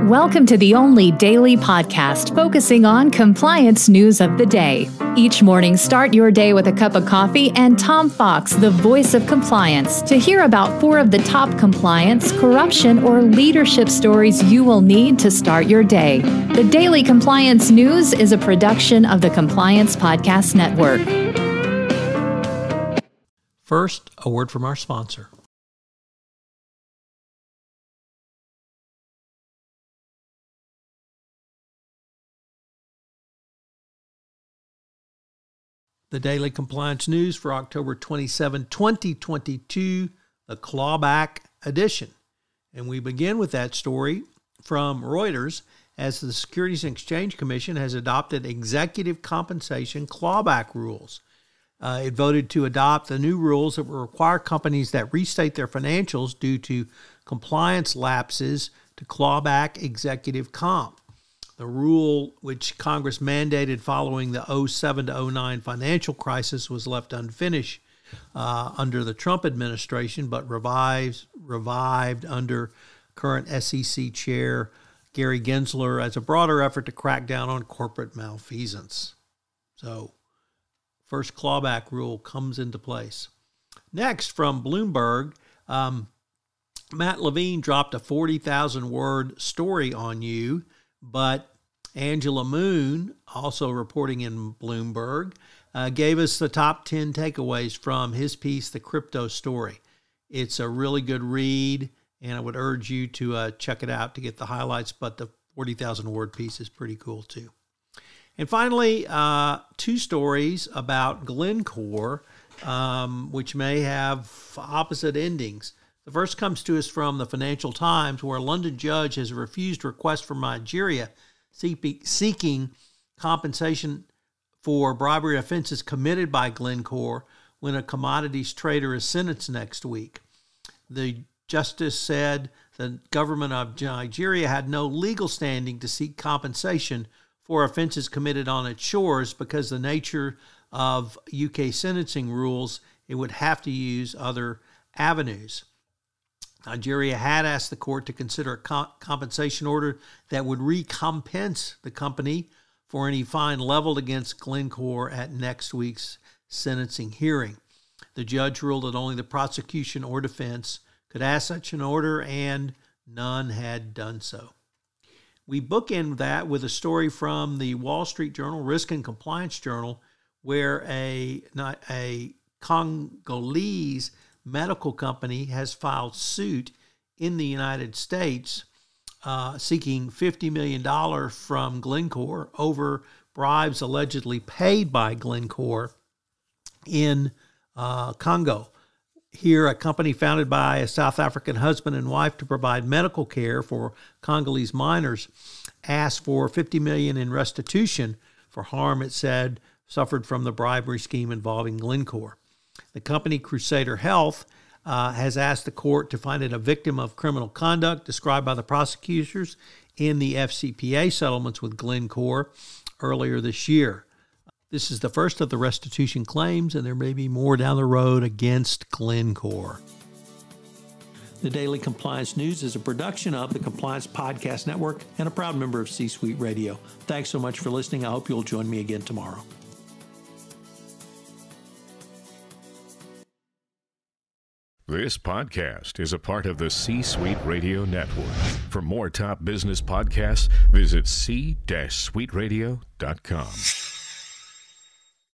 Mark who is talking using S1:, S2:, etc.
S1: Welcome to the only daily podcast focusing on compliance news of the day. Each morning, start your day with a cup of coffee and Tom Fox, the voice of compliance, to hear about 4 of the top compliance, corruption, or leadership stories you will need to start your day. The Daily Compliance News is a production of the Compliance Podcast Network.
S2: First, a word from our sponsor. The Daily Compliance News for October 27, 2022, the Clawback edition. And we begin with that story from Reuters as the Securities and Exchange Commission has adopted executive compensation clawback rules. It voted to adopt the new rules that will require companies that restate their financials due to compliance lapses to claw back executive comp. The rule, which Congress mandated following the 2007 to 2009 financial crisis, was left unfinished under the Trump administration, but revived under current SEC Chair Gary Gensler as a broader effort to crack down on corporate malfeasance. So, first clawback rule comes into place. Next, from Bloomberg, Matt Levine dropped a 40,000-word story on you, but Angela Moon, also reporting in Bloomberg, gave us the top 10 takeaways from his piece, The Crypto Story. It's a really good read, and I would urge you to check it out to get the highlights, but the 40,000-word piece is pretty cool too. And finally, 2 stories about Glencore, which may have opposite endings. The first comes to us from the Financial Times, where a London judge has refused requests from Nigeria seeking compensation for bribery offenses committed by Glencore when a commodities trader is sentenced next week. The justice said the government of Nigeria had no legal standing to seek compensation for offenses committed on its shores because the nature of UK sentencing rules, it would have to use other avenues. Nigeria had asked the court to consider a compensation order that would recompense the company for any fine leveled against Glencore at next week's sentencing hearing. The judge ruled that only the prosecution or defense could ask such an order, and none had done so. We bookend that with a story from the Wall Street Journal, Risk and Compliance Journal, where a Congolese medical company has filed suit in the United States seeking $50 million from Glencore over bribes allegedly paid by Glencore in Congo. Here, a company founded by a South African husband and wife to provide medical care for Congolese miners asked for $50 million in restitution for harm it said suffered from the bribery scheme involving Glencore. The company Crusader Health has asked the court to find it a victim of criminal conduct described by the prosecutors in the FCPA settlements with Glencore earlier this year. This is the first of the restitution claims, and there may be more down the road against Glencore. The Daily Compliance News is a production of the Compliance Podcast Network and a proud member of C-Suite Radio. Thanks so much for listening. I hope you'll join me again tomorrow.
S3: This podcast is a part of the C-Suite Radio Network. For more top business podcasts, visit c-suiteradio.com.